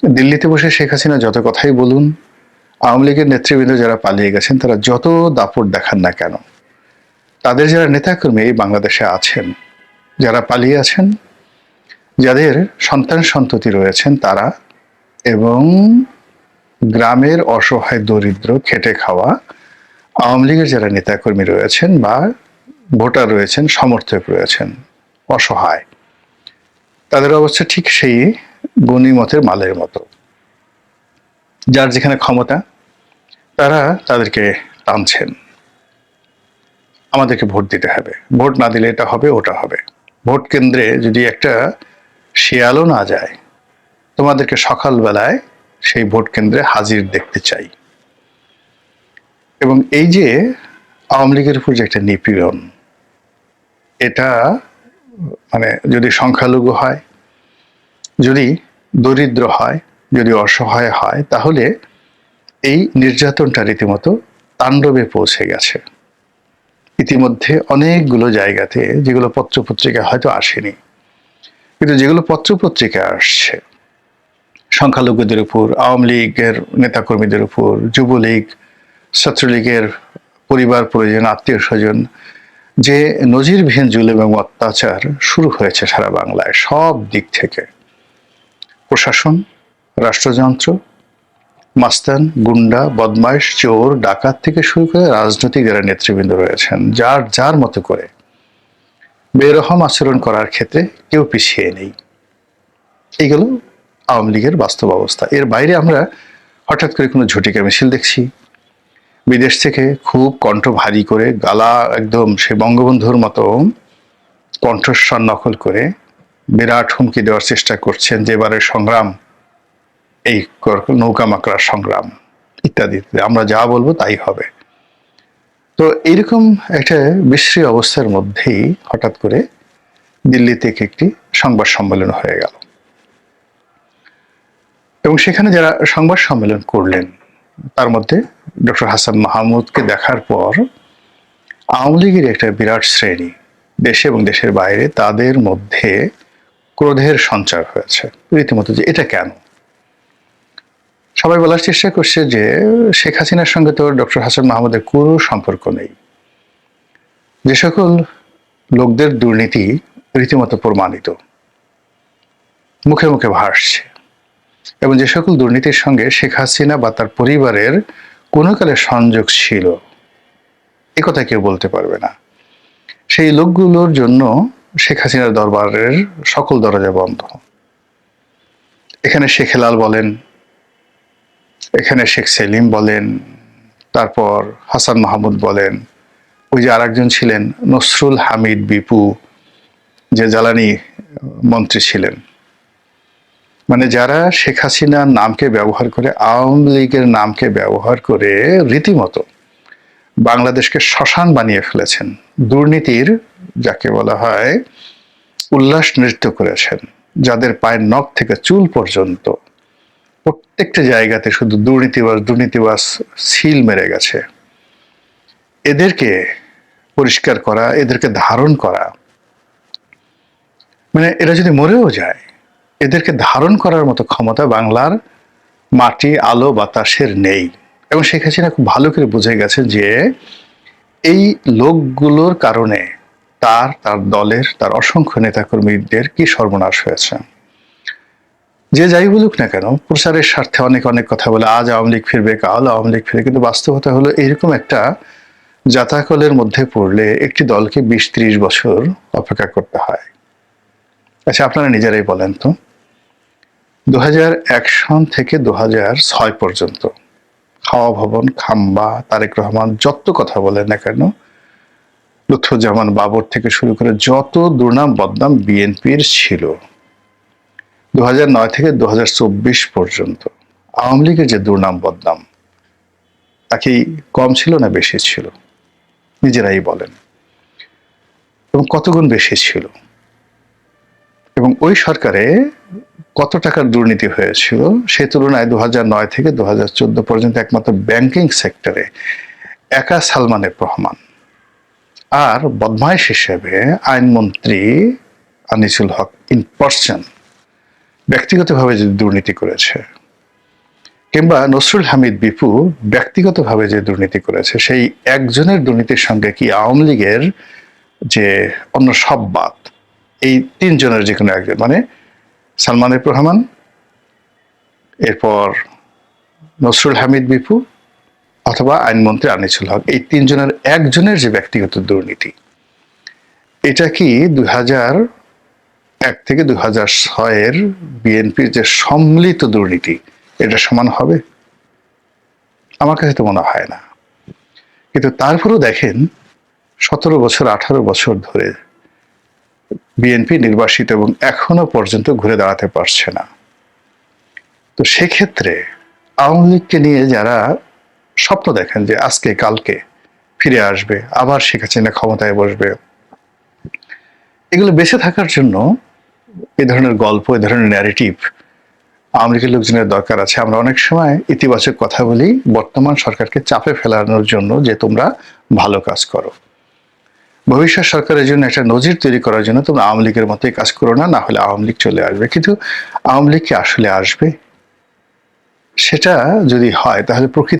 দিল্লিতে বসে শেখ হাসিনা যত কথাই বলুন, আওয়ামী লীগের নেতৃবৃন্দ যারা পালিয়ে গেছেন তারা যত দাপট দেখান না কেন, তাদের যারা নেতাকর্মী এই বাংলাদেশে আছেন, যারা পালিয়ে আছেন, যাদের সন্তান সন্ততি রয়েছেন তারা, এবং গ্রামের অসহায় দরিদ্র খেটে খাওয়া আওয়ামী লীগের যারা নেতাকর্মী রয়েছেন বা ভোটার রয়েছেন, সমর্থক রয়েছেন, অসহায়, তাদের অবস্থা ঠিক সেই গণিমতের মালের মতো। যার যেখানে ক্ষমতা তারা তাদেরকে টানছেন, আমাদেরকে ভোট দিতে হবে, ভোট না দিলে এটা হবে ওটা হবে, ভোট কেন্দ্রে যদি একটা শিয়ালও না যায় তোমাদেরকে সকালবেলায় সেই ভোট কেন্দ্রে হাজির দেখতে চাই। এবং এই যে আওয়ামী লীগের উপর যে একটা নিপীড়ন, এটা মানে যদি সংখ্যালঘু হয়, যদি দরিদ্র হয়, যদি অসহায় হয়, তাহলে এই নির্যাতনটা রীতিমতো তাণ্ডবে পৌঁছে গেছে। ইতিমধ্যে অনেকগুলো জায়গাতে যেগুলো পত্রপত্রিকা হয়তো আসেনি, কিন্তু যেগুলো পত্রপত্রিকায় আসছে, সংখ্যালঘুদের উপর, আওয়ামী লীগের নেতাকর্মীদের উপর, যুবলীগ, ছাত্রলীগের পরিবার পরিজন, আত্মীয় স্বজন, যে নজিরবিহীন জুলুম এবং অত্যাচার শুরু হয়েছে সারা বাংলায় সব দিক থেকে, প্রশাসন, রাষ্ট্রযন্ত্র, মাস্তান, গুন্ডা, বদমাইশ, চোর, ডাকাত থেকে শুরু করে রাজনৈতিক যারা নেতৃবৃন্দ রয়েছেন, যার যার মতো করে বেরহম আচরণ করার ক্ষেত্রে কেউ পিছিয়ে নেই। এইগুলো আওয়ামী লীগের বাস্তব অবস্থা। এর বাইরে আমরা হঠাৎ করে কোনো ঝটিকা মিছিল দেখছি, বিদেশ থেকে খুব কণ্ঠ ভারী করে গালা একদম সে বঙ্গবন্ধুর মতো কণ্ঠস্বর নকল করে বিরাট হুমকি দেওয়ার চেষ্টা করছেন যে এবারের সংগ্রাম এই নৌকা মাকড়ার সংগ্রাম ইত্যাদি, আমরা যা বলবো তাই হবে। তো এইরকম একটা বিশ্রী অবস্থার মধ্যেই হঠাৎ করে দিল্লি থেকে একটি সংবাদ সম্মেলন হয়ে গেল, এবং সেখানে যারা সংবাদ সম্মেলন করলেন তার মধ্যে ডক্টর হাসান মাহমুদকে দেখার পর আওয়ামী লীগের একটা বিরাট শ্রেণী দেশে এবং দেশের বাইরে, তাদের মধ্যে ক্রোধের সঞ্চার হয়েছে রীতিমতো, যে এটা কেন। সবাই বলার চেষ্টা করছে যে শেখ হাসিনার সঙ্গে তো ডক্টর হাসান মাহমুদের কোনো সম্পর্ক নেই, যে সকল লোকদের দুর্নীতি রীতিমতো প্রমাণিত, মুখে মুখে ভাসছে, এবং যে সকল দুর্নীতির সঙ্গে শেখ হাসিনা বা তার পরিবারের কোনো কালে সংযোগ ছিল, এ কথা কেউ বলতে পারবে না, সেই লোকগুলোর জন্য শেখ হাসিনার দরবারের সকল দরজা বন্ধ। এখানে শেখ হেলাল বলেন, এখানে শেখ সেলিম বলেন, তারপর হাসান মাহমুদ বলেন, ওই যে আরেকজন ছিলেন নসরুল হামিদ বিপু, যে জ্বালানি মন্ত্রী ছিলেন, মানে যারা শেখ হাসিনার নামকে ব্যবহার করে, আওয়ামী লীগের নামকে ব্যবহার করে রীতিমতো বাংলাদেশকে শ্মশান বানিয়ে ফেলেছেন, দুর্নীতির যাকে বলা হয় উল্লাস নৃত্য করেছেন, যাদের পায়ের নখ থেকে চুল পর্যন্ত প্রত্যেকটা জায়গাতে শুধু দুর্নীতিবাজ দুর্নীতিবাজ সিল মেরে গেছে, এদেরকে পরিষ্কার করা, এদেরকে ধারণ করা, মানে এরা যদি মরেও যায় এদেরকে ধারণ করার মতো ক্ষমতা বাংলার মাটি, আলো, বাতাসের নেই। এবং শেখ হাসিনা খুব ভালো করে বুঝে গেছেন যে এই লোকগুলোর কারণে তার দলের, তার অসংখ্য নেতাকর্মীদের কি সর্বনাশ হয়েছে। যে যাই বলুক না কেন, প্রচারের স্বার্থে অনেক অনেক কথা বলে, আজ আওয়ামী লীগ ফিরবে, কাল আওয়ামী লীগ ফিরবে, কিন্তু বাস্তবতা হলো এইরকম একটা জাতাকলের মধ্যে পড়লে একটি দলকে 20-30 বছর অপেক্ষা করতে হয়। আচ্ছা, আপনারা নিজেরাই বলেন তো, 2001 সন থেকে 2006 পর্যন্ত খাওয়া ভবন, খাম্বা, তারেক রহমান যত কথা বলেন না কেন, লুৎফুজ্জামান বাবর থেকে শুরু করে যত দুর্নাম বদনাম বিএনপির ছিল, 2009 থেকে 2024 পর্যন্ত আওয়ামী লীগের যে দুর্নাম বদনাম, তা কি কম ছিল না বেশি ছিল? নিজেরাই বলেন। এবং কত গুণ বেশি ছিল। এবং ওই সরকারে কত টাকার দুর্নীতি হয়েছিল সে তুলনায় 2009 থেকে 2014 পর্যন্ত একমাত্র ব্যাংকিং সেক্টরে একা সালমানের রহমান, আর বদমাইশ হিসেবে আইনমন্ত্রী আনিসুল হক ইন পার্সন ব্যক্তিগতভাবে যে দুর্নীতি করেছে, কিংবা নসরুল হামিদ বিপু ব্যক্তিগতভাবে যে দুর্নীতি করেছে, সেই একজনের দুর্নীতির সঙ্গে কি আওয়ামী লীগের যে অন্য সব বাদ, এই তিনজনের যে কোনো একজন, মানে সালমান এফ রহমান, এরপর নসরুল হামিদ বিপু, অথবা আইনমন্ত্রী আনিসুল হক, এই তিনজনের একজনের যে ব্যক্তিগত দুর্নীতি, এটা কি 2001 থেকে 2006 বিএনপির যে সম্মিলিত দুর্নীতি, এটা সমান হবে? আমার কাছে তো মনে হয় না। কিন্তু তারপরেও দেখেন 17 বছর 18 বছর ধরে বিএনপি নির্বাসিত এবং এখনো পর্যন্ত ঘুরে দাঁড়াতে পারছে না। তো সেক্ষেত্রে আওয়ামী লীগকে নিয়ে যারা স্বপ্ন দেখেন যে আজকে কালকে ফিরে আসবে, আবার শেখ হাসিনা ক্ষমতায় বসবে, এগুলো বেঁচে থাকার জন্য এ ধরনের গল্প, এ ধরনের ন্যারেটিভ আওয়ামী লীগের লোকজনের দরকার আছে। আমরা অনেক সময় ইতিবাচক কথা বলি বর্তমান সরকারকে চাপে ফেলানোর জন্য, যে তোমরা ভালো কাজ করো, ভবিষ্যৎ সরকারের জন্য একটা নজির তৈরি করার জন্য তোমরা আওয়ামী লীগের মতোই কাজ করো না, না হলে আওয়ামী লীগ চলে আসবে। কিন্তু আওয়ামী লীগ কি আসলে আসবে? সেটা যদি হয় তাহলে প্রকৃতি